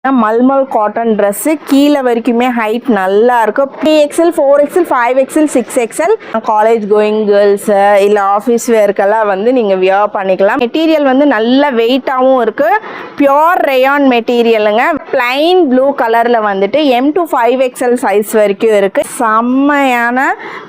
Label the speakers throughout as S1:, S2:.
S1: Mulmul cotton dress கீழே வரைக்குமே height நல்லா இருக்கும். 3XL 4XL 5XL 6XL college going girls இல்லை ஆஃபீஸ் வேர்க்கெல்லாம் வந்து நீங்கள் வியர் பண்ணிக்கலாம். மெட்டீரியல் வந்து நல்ல வெயிட்டாகவும் இருக்குது. பியோர் ரேயான் மெட்டீரியலுங்க. பிளைன் ப்ளூ கலரில் வந்துட்டு M to 5XL சைஸ் வரைக்கும் இருக்குது. செம்மையான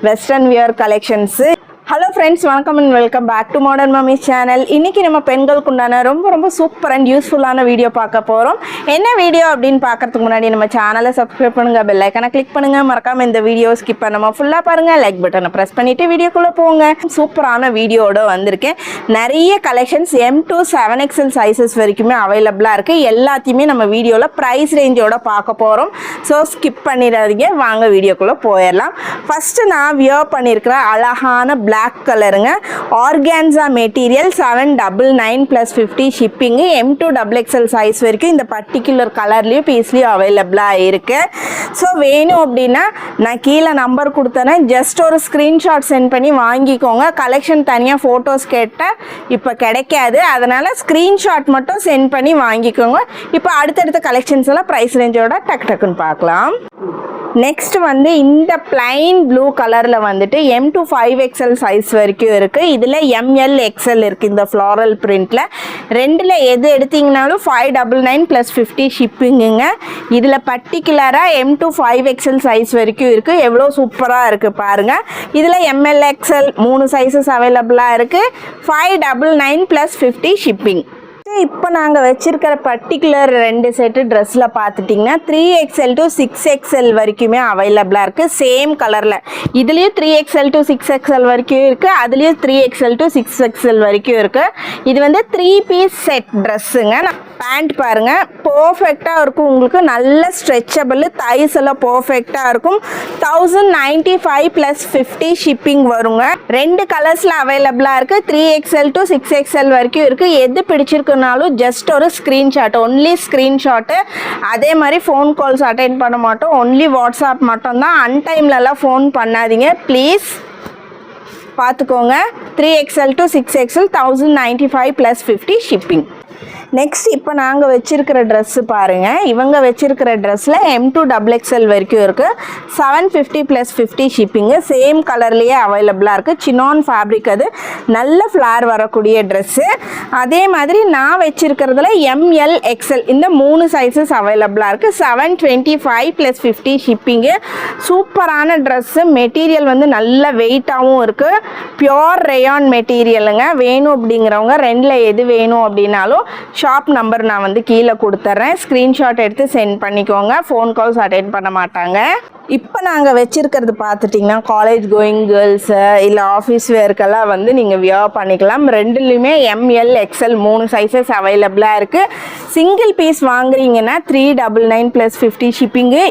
S1: western wear collections. Hello friends, வணக்கம் and welcome back to modern mummies channel. இன்றைக்கி நம்ம பெண்களுக்கு உண்டான ரொம்ப சூப்பர் அண்ட் யூஸ்ஃபுல்லான வீடியோ பார்க்க போகிறோம். என்ன வீடியோ அப்படின்னு பார்க்கறதுக்கு முன்னாடி நம்ம சேனலை சப்ஸ்கிரைப் பண்ணுங்கள், பெல் ஐக்கனை கிளிக் பண்ணுங்கள். மறக்காமல் இந்த வீடியோ ஸ்கிப் பண்ணாமல் ஃபுல்லாக பாருங்கள். லைக் பட்டனை ப்ரெஸ் பண்ணிவிட்டு வீடியோக்குள்ளே போங்க. சூப்பரான வீடியோட வந்திருக்கேன். நிறைய collections M to 7XL sizes வரைக்குமே அவைலபிளாக இருக்குது. எல்லாத்தையுமே நம்ம வீடியோவில் ப்ரைஸ் ரேஞ்சோட பார்க்க போகிறோம். ஸோ ஸ்கிப் பண்ணிடாதீங்க, வாங்க வீடியோக்குள்ளே போயிடலாம். ஃபஸ்ட்டு நான் வியர் பண்ணியிருக்கிற அழகான பிளாக் கலருங்க. Organza material 799 + 50 shipping. M to XXL size வரைக்கும் இந்த பர்டிகுலர் கலர்லேயும் பீஸ்லேயும் அவைலபிளாக இருக்குது. ஸோ வேணும் அப்படின்னா நான் கீழே நம்பர் கொடுத்தேன்னா ஜஸ்ட் ஒரு ஸ்க்ரீன்ஷாட் சென்ட் பண்ணி வாங்கிக்கோங்க. கலெக்ஷன் தனியாக ஃபோட்டோஸ் கேட்டால் இப்போ கிடைக்காது, அதனால் ஸ்க்ரீன்ஷாட் மட்டும் சென்ட் பண்ணி வாங்கிக்கோங்க. இப்போ அடுத்தடுத்த கலெக்ஷன்ஸ் எல்லாம் ப்ரைஸ் ரேஞ்சோட டக்குன்னு பார்க்கலாம். நெக்ஸ்ட் வந்து இந்த பிளைன் ப்ளூ கலரில் வந்துட்டு M to 5XL சைஸ் வரைக்கும் இருக்குது. இதில் ML XL இருக்குது. இந்த ஃப்ளாரல் பிரிண்டில் ரெண்டில் எது எடுத்திங்கனாலும் 599 + 50 ஷிப்பிங்குங்க. இதில் பர்டிகுலராக M to 5XL சைஸ் வரைக்கும் இருக்குது. எவ்வளோ சூப்பராக இருக்குது பாருங்கள். இதில் ML XL 3 சைஸஸ் அவைலபிளாக இருக்குது. 599 + 50 ஷிப்பிங். இப்போ நாங்கள் வச்சுருக்கிற பர்டிகுலர் 2 செட்டு ட்ரெஸ்ஸில் பார்த்துட்டிங்கன்னா 3XL to 6XL வரைக்குமே அவைலபிளாக இருக்குது. சேம் கலரில் இதுலேயும் 3XL to 6XL வரைக்கும் இருக்குது. அதுலேயும் 3XL to 6XL வரைக்கும் இருக்குது. இது வந்து 3 பீஸ் செட் ட்ரெஸ்ஸுங்க. பேண்ட் பாருங்கள், பர்ஃபெக்டாக இருக்கும். உங்களுக்கு நல்ல ஸ்ட்ரெச்சபிள், தைஸ் எல்லாம் பர்ஃபெக்டாக இருக்கும். 1095 + 50 ஷிப்பிங் வருங்க. 2 கலர்ஸில் அவைலபிளாக இருக்குது. 3XL to 6XL வரைக்கும் இருக்குது. எது பிடிச்சிருக்குனாலும் ஜஸ்ட் ஒரு ஸ்க்ரீன்ஷாட், ஒன்லி ஸ்க்ரீன்ஷாட்டு. அதே மாதிரி ஃபோன் கால்ஸ் அட்டென்ட் பண்ண மாட்டோம், ஒன்லி வாட்ஸ்அப் மட்டும்தான். அன்டைம்லலாம் ஃபோன் பண்ணாதீங்க ப்ளீஸ், பார்த்துக்கோங்க. 3XL to 6XL 1095 + 50 shipping. Next இப்போ நாங்கள் வச்சுருக்கிற ட்ரெஸ்ஸு பாருங்கள். இவங்க வச்சுருக்கிற ட்ரெஸ்ஸில் M to XXL வரைக்கும் இருக்குது. 750 + 50 ஷிப்பிங்கு. சேம் கலர்லேயே அவைலபிளாக இருக்குது. சினான் ஃபேப்ரிக், அது நல்ல ஃப்ளார் வரக்கூடிய ட்ரெஸ்ஸு. அதே மாதிரி நான் வச்சுருக்கிறதுல ML XL இந்த 3 சைஸஸ் அவைலபிளாக இருக்குது. 725 + 50 ஷிப்பிங்கு. சூப்பரான ட்ரெஸ்ஸு. மெட்டீரியல் வந்து நல்ல வெயிட்டாகவும் இருக்குது. பியோர் ரேயான் மெட்டீரியலுங்க. வேணும் அப்படிங்கிறவங்க ரெண்டில் எது வேணும் அப்படின்னாலும் ஷாப் நம்பர் நான் வந்து கீழே கொடுத்துட்றேன். ஸ்க்ரீன்ஷாட் எடுத்து சென்ட் பண்ணிக்கோங்க. ஃபோன் கால்ஸ் அட்டென்ட் பண்ண மாட்டாங்க. இப்போ நாங்கள் வச்சுருக்கிறது பார்த்துட்டிங்கன்னா காலேஜ் கோயிங் கேர்ள்ஸு இல்லை ஆஃபீஸ் வேர்க்கெல்லாம் வந்து நீங்கள் வியர் பண்ணிக்கலாம். ரெண்டுலேயுமே ML XL 3 சைஸஸ் அவைலபிளாக இருக்குது. சிங்கிள் பீஸ் வாங்குறீங்கன்னா 399 + 50 ஷிப்பிங்கு.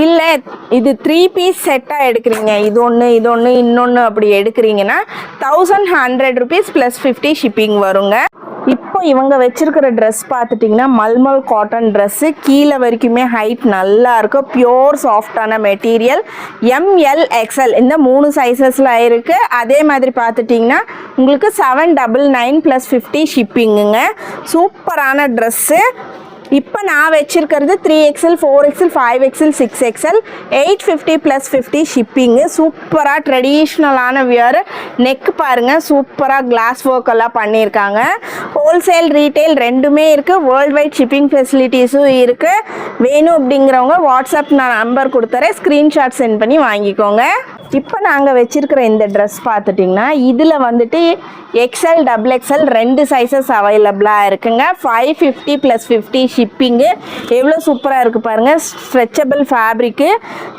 S1: இல்லை இது 3 பீஸ் செட்டாக எடுக்கிறீங்க, இது ஒன்று இன்னொன்று அப்படி எடுக்கிறீங்கன்னா 1100 rupees + 50 ஷிப்பிங் வருங்க. இப்போ இவங்க வச்சுருக்கிற ட்ரெஸ் பார்த்துட்டிங்கன்னா மல்மல் காட்டன் ட்ரெஸ்ஸு. கீழே வரைக்குமே ஹைட் நல்லா இருக்கும். பியோர் சாஃப்டான மெட்டீரியல். ML XL இந்த 3 சைஸஸில் இருக்குது. அதே மாதிரி பார்த்துட்டிங்கன்னா உங்களுக்கு 799 + 50 ஷிப்பிங்குங்க. சூப்பரான ட்ரெஸ்ஸு. இப்போ நான் வச்சுருக்கிறது 3XL 4XL 5XL 6XL 850 + 50 shipping. சூப்பராக ட்ரெடிஷ்னலான வியர். நெக் பாருங்கள், சூப்பராக கிளாஸ் ஒர்க் எல்லாம் பண்ணியிருக்காங்க. ஹோல்சேல் ரீட்டைல் ரெண்டுமே இருக்குது. வேர்ல்டு வைட் ஷிப்பிங் ஃபெசிலிட்டிஸும் இருக்குது. வேணும் அப்படிங்கிறவங்க வாட்ஸ்அப் நான் நம்பர் கொடுத்துறேன், ஸ்க்ரீன்ஷாட் சென்ட் பண்ணி வாங்கிக்கோங்க. இப்போ நாங்கள் வச்சுருக்கிற இந்த ட்ரெஸ் பார்த்துட்டிங்கன்னா இதில் வந்துட்டு XL XXL 2 சைஸஸ் அவைலபிளாக இருக்குங்க. 550 + 50 ஷிப்பிங்கு. எவ்வளோ சூப்பராக இருக்குது பாருங்கள். ஸ்ட்ரெச்சபிள் ஃபேப்ரிக்கு,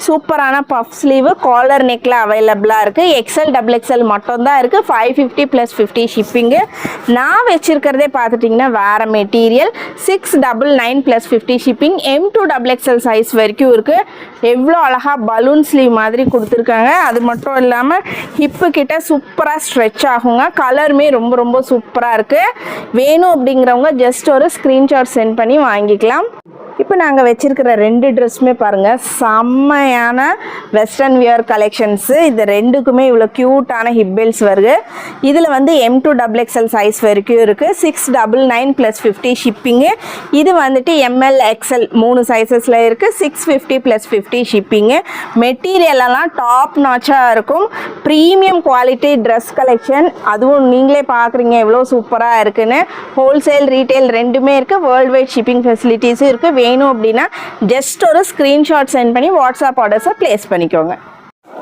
S1: சூப்பரான பஃப் ஸ்லீவு, காலர் நெக்கில் அவைலபிளாக இருக்குது. XL XXL மட்டும்தான் இருக்குது. 550 + 50 ஷிப்பிங்கு. நான் வச்சுருக்கிறதே பார்த்துட்டிங்கன்னா வேறு material. 699 + 50 shipping. M to XXL size வரைக்கும் இருக்குது. எவ்வளோ அழகாக பலூன் ஸ்லீவ் மாதிரி கொடுத்துருக்காங்க. அது மட்டும் இல்லாமல் ஹிப்பு கிட்ட சூப்பராக ஸ்ட்ரெச் ஆகுங்க. கலருமே ரொம்ப சூப்பராக இருக்குது. வேணும் அப்படிங்கிறவங்க ஜஸ்ட் ஒரு ஸ்க்ரீன்ஷாட் சென்ட் பண்ணி வாங்கிக்கலாம். இப்போ நாங்கள் வச்சிருக்கிற 2 ட்ரெஸ்ஸுமே பாருங்கள் செம்மையான வெஸ்டர்ன் வியர் கலெக்ஷன்ஸு. இது ரெண்டுக்குமே இவ்வளோ க்யூட்டான ஹிப் பெல்ட்ஸ் வருது. இதில் வந்து M2 XXL சைஸ் வரைக்கும் இருக்குது. 699 + 50 ஷிப்பிங்கு. இது வந்துட்டு ML XL 3 சைஸஸில் இருக்குது. 650 + 50 ஷிப்பிங்கு. மெட்டீரியலெல்லாம் டாப் நாச்சாக இருக்கும். Premium quality dress collection. அதுவும் நீங்களே பார்க்குறீங்க எவ்வளோ சூப்பராக இருக்குன்னு. ஹோல்சேல் ரீட்டைல் ரெண்டுமே இருக்குது. வேர்ல்டு வைட் ஷிப்பிங் ஃபெசிலிட்டிஸும் இருக்குது. வேணும் அப்படின்னா ஜஸ்ட் ஒரு ஸ்க்ரீன்ஷாட் சென்ட் பண்ணி வாட்ஸ்அப் ஆர்டர்ஸை ப்ளேஸ் பண்ணிக்கோங்க.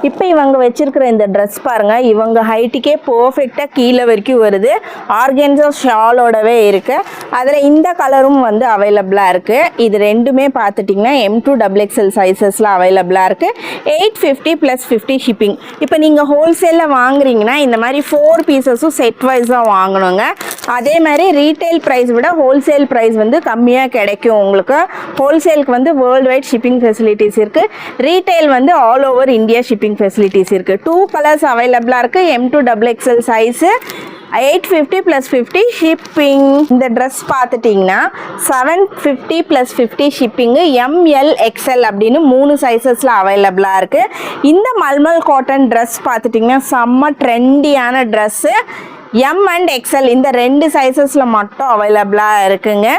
S1: இப்போ இவங்க வச்சிருக்கிற இந்த ட்ரெஸ் பாருங்கள், இவங்க ஹைட்டுக்கே பர்ஃபெக்டாக கீழே வரைக்கும் வருது. ஆர்கென்ஸா ஷாலோடவே இருக்குது. அதில் இந்த கலரும் வந்து அவைலபிளாக இருக்குது. இது ரெண்டுமே பார்த்துட்டிங்கன்னா M2 XXL சைஸஸில் அவைலபிளாக இருக்குது. 850 + 50 ஷிப்பிங். இப்போ நீங்கள் ஹோல்சேலில் வாங்குறீங்கன்னா இந்த மாதிரி 4 பீசஸும் செட் வைஸாக வாங்கணுங்க. அதே மாதிரி ரீட்டைல் ப்ரைஸ் விட ஹோல்சேல் ப்ரைஸ் வந்து கம்மியாக கிடைக்கும் உங்களுக்கு. ஹோல்சேலுக்கு வந்து வேர்ல்டு வைட் ஷிப்பிங் ஃபெசிலிட்டிஸ் இருக்குது. ரீட்டைல் வந்து all over India shipping facilities இருக்குது. 2 கலர்ஸ் அவைலபிளாக இருக்குது. M2 XXL size 850 + 50 shipping. இந்த ட்ரெஸ் பார்த்துட்டிங்கன்னா 750 + 50 ஷிப்பிங்கு. ML XL அப்படின்னு 3 சைஸஸில் அவைலபிளாக இருக்குது. இந்த மல்மல் காட்டன் ட்ரெஸ் பார்த்துட்டிங்கன்னா செம்ம ட்ரெண்டியான ட்ரெஸ்ஸு. M and XL இந்த 2 சைஸஸில் மட்டும் அவைலபிளாக இருக்குங்க.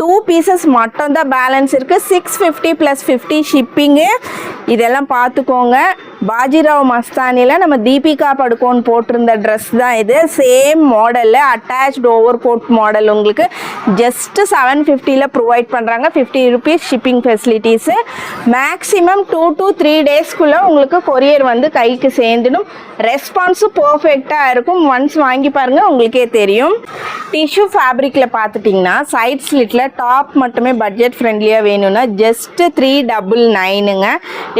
S1: 2 பீசஸ் மட்டும் தான் பேலன்ஸ் இருக்குது. 650 + 50 ஷிப்பிங்கு. இதெல்லாம் பார்த்துக்கோங்க. பாஜிராவ் மஸ்தானியில் நம்ம தீபிகா படுகோன் போட்டிருந்த ட்ரெஸ் தான் இது. சேம் மாடலில் அட்டாச்டு ஓவர் கோட் மாடல் உங்களுக்கு ஜஸ்ட்டு 750 ப்ரொவைட் பண்ணுறாங்க. 50 rupees shipping facilities. Maximum 2 to 3 டேஸ்க்குள்ளே உங்களுக்கு கொரியர் வந்து கைக்கு சேர்ந்துடும். ரெஸ்பான்ஸும் பர்ஃபெக்டாக இருக்கும். ஒன்ஸ் வாங்கி பாருங்கள் உங்களுக்கே தெரியும். டிஷ்யூ ஃபேப்ரிக்கில் பார்த்துட்டிங்கன்னா சைட் ஸ்லிட்டில் டாப் மட்டுமே பட்ஜெட் ஃப்ரெண்ட்லியாக வேணும்னா ஜஸ்ட்டு 399ங்க.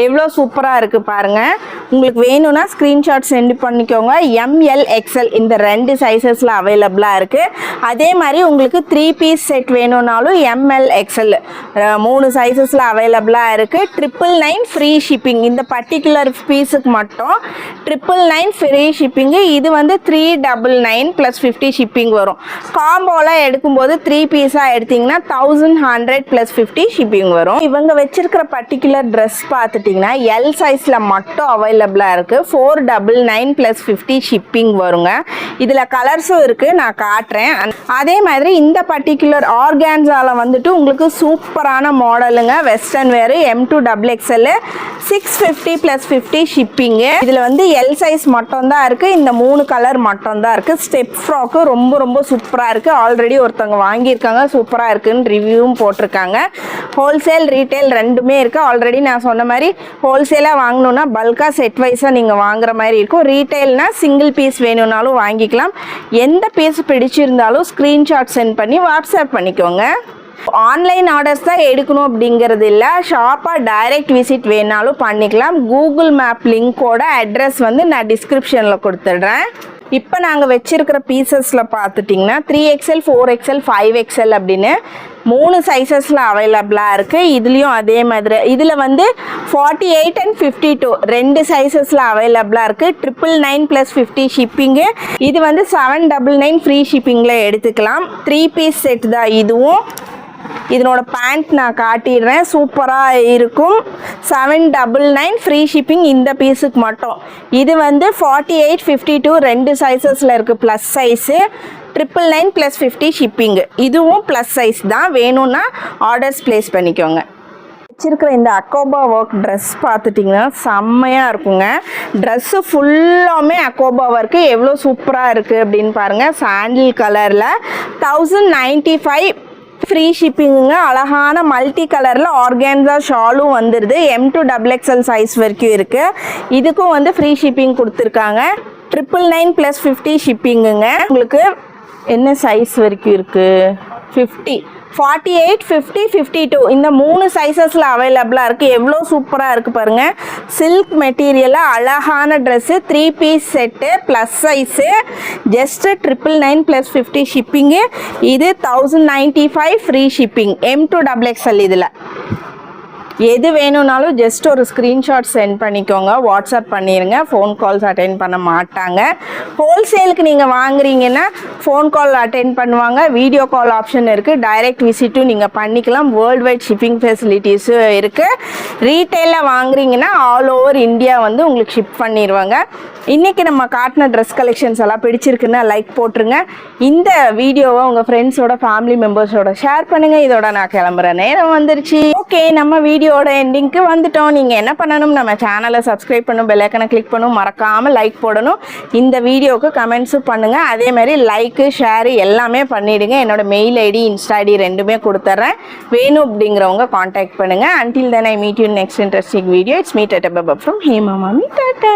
S1: எவ்வளோ சூப்பராக இருக்குது பாருங்கள். உங்களுக்கு வேணும்னா ஸ்க்ரீன்ஷாட் சென்ட் பண்ணிக்கோங்க. ML XL இந்த 2 சைஸஸில் அவைலபிளாக இருக்குது. அதே மாதிரி உங்களுக்கு 3 பீஸ் செட் வேணும்னாலும் ML XL 3 சைஸஸில் அவைலபிளாக இருக்குது. 999 ஃப்ரீ ஷிப்பிங். இந்த பர்டிகுலர் பீஸுக்கு மட்டும் 999 ஃப்ரீ ஷிப்பிங்கு. இது வந்து 399 + 50 ஷிப்பிங் வரும். காம்போலாம் எடுக்கும்போது 3 பீஸாக எடுத்திங்கன்னா 1100 + 50 ஷிப்பிங் வரும். இவங்க வச்சிருக்கிற பர்டிகுலர் ட்ரெஸ் பார்த்துட்டிங்கன்னா L சைஸில் மட்டும் அவைலபிளாக இருக்குது. 499 + 50 ஷிப்பிங் வருங்க. இதில் கலர்ஸும் இருக்குது, நான் காட்டுறேன். அதே மாதிரி இந்த பர்டிகுலர் ஆர்கான்ஸாவில் வந்துட்டு உங்களுக்கு சூப்பரான மாடலுங்க. வெஸ்டர்ன் வேறு M2 XXL 650 + 50 ஷிப்பிங்கு. இதில் வந்து L சைஸ் மட்டும் தான் இருக்குது. இந்த 3 கலர் மட்டும் தான் இருக்குது. ஸ்டெப் ஃப்ராக்கு ரொம்ப ரொம்ப சூப்பராக இருக்குது. ஆல்ரெடி ஒருத்தவங்க வாங்கியிருக்காங்க, சூப்பராக இருக்குன்னு ரிவ்யூவும் போட்டிருக்காங்க. ஹோல்சேல் ரீட்டைல் ரெண்டுமே இருக்குது. ஆல்ரெடி நான் சொன்ன மாதிரி ஹோல்சேலாக வாங்கணுன்னா பல்காக செட் வைஸாக நீங்கள் வாங்குற மாதிரி இருக்கும். ரீட்டைல்னால் சிங்கிள் பீஸ் வேணும்னாலும் வாங்கிக்கலாம். எந்த பீஸ் பிடிச்சிருந்தாலும் ஸ்க்ரீன்ஷாட் சென்ட் பண்ணி வாட்ஸ்அப் பண்ணிக்கோங்க. ஆன்லைன் ஆர்டர்ஸ் தான் எடுக்கணும் அப்படிங்கிறது இல்லை. ஷாப்பாக டைரக்ட் விசிட் வேணாலும் பண்ணிக்கலாம். கூகுள் மேப் லிங்கோட அட்ரஸ் வந்து நான் டிஸ்கிரிப்ஷனில் கொடுத்துட்றேன். இப்போ நாங்கள் வச்சுருக்கிற பீசஸில் பார்த்துட்டிங்கன்னா 3XL 4XL 5XL அப்படின்னு 3 சைஸஸில் அவைலபிளாக இருக்குது. இதுலேயும் அதே மாதிரி இதில் வந்து 48 and 52 2 சைஸஸில் அவைலபிளாக இருக்குது. 999 + 50 ஷிப்பிங்கு. இது வந்து 799 ஃப்ரீ ஷிப்பிங்கில் எடுத்துக்கலாம். 3 பீஸ் செட் தான் இதுவும். இதனோட பேண்ட் நான் காட்டிடுறேன், சூப்பராக இருக்கும். 799 ஃப்ரீ ஷிப்பிங் இந்த பீஸுக்கு மட்டும். இது வந்து 48 52 2 சைஸஸில் இருக்குது. Plus size 999 + 50 shipping. இதுவும் ப்ளஸ் சைஸ் தான். வேணும்னா ஆர்டர்ஸ் ப்ளேஸ் பண்ணிக்கோங்க. வச்சிருக்கிற இந்த அக்கோபா ஒர்க் ட்ரெஸ் பார்த்துட்டிங்கன்னா செம்மையாக இருக்குங்க. ட்ரெஸ்ஸு ஃபுல்லாமே அக்கோபா ஒர்க்கு எவ்வளோ சூப்பராக இருக்குது அப்படின்னு பாருங்கள். சாண்டில் கலரில் 1095 ஃப்ரீ ஷிப்பிங்குங்க. அழகான மல்டி கலரில் ஆர்கான்ஸா ஷாலும் வந்துடுது. M2 XXL சைஸ் வரைக்கும் இருக்குது. இதுக்கும் வந்து ஃப்ரீ ஷிப்பிங் கொடுத்துருக்காங்க. 999 + 50 ஷிப்பிங்குங்க. உங்களுக்கு என்ன சைஸ் வரைக்கும் இருக்குது? 50 48 50 52 இந்த 3 சைஸஸில் அவைலபிளாக இருக்குது. எவ்வளோ சூப்பராக இருக்குது பாருங்கள். சில்க் மெட்டீரியலாக அழகான dress 3 piece set plus size. Just 999 + 50 shipping. இது 1095 ஃப்ரீ ஷிப்பிங். M2 XXL இதில் எது வேணும்னாலும் ஜஸ்ட் ஒரு ஸ்க்ரீன்ஷாட் சென்ட் பண்ணிக்கோங்க, வாட்ஸ்அப் பண்ணிடுங்க. ஃபோன் கால்ஸ் அட்டென்ட் பண்ண மாட்டாங்க. ஹோல்சேலுக்கு நீங்கள் வாங்குறீங்கன்னா ஃபோன் கால் அட்டென்ட் பண்ணுவாங்க, வீடியோ கால் ஆப்ஷன் இருக்குது, டைரக்ட் விசிட்டும் நீங்கள் பண்ணிக்கலாம். வேர்ல்டு வைட் ஷிப்பிங் ஃபெசிலிட்டிஸும் இருக்குது. ரீட்டெயிலில் வாங்குறீங்கன்னா ஆல் ஓவர் இந்தியா வந்து உங்களுக்கு ஷிப் பண்ணிடுவாங்க. இன்றைக்கி நம்ம காட்டின ட்ரெஸ் கலெக்ஷன்ஸ் எல்லாம் பிடிச்சிருக்குன்னா லைக் போட்டுருங்க. இந்த வீடியோவை உங்கள் ஃப்ரெண்ட்ஸோட ஃபேமிலி மெம்பர்ஸோட ஷேர் பண்ணுங்கள். இதோட நான் கிளம்புற நேரம் வந்துருச்சு. ஓகே, நம்ம வீடியோட எண்டிங்க்கு வந்துட்டோம். நீங்கள் என்ன பண்ணணும், நம்ம சேனலை சப்ஸ்கிரைப் பண்ணணும், பெல் ஐக்கனை கிளிக் பண்ணணும், மறக்காமல் லைக் போடணும். இந்த வீடியோவுக்கு கமெண்ட்ஸும் பண்ணுங்கள். அதே மாதிரி லைக்கு ஷேரு எல்லாமே பண்ணிவிடுங்க. என்னோட மெயில் ஐடி இன்ஸ்டா ஐடி ரெண்டுமே கொடுத்துட்றேன். வேணும் அப்படிங்கிறவங்க காண்டாக்ட் பண்ணுங்கள். Until then I meet you in next interesting video. It's me Tata Baba from Hema Mami. Tata.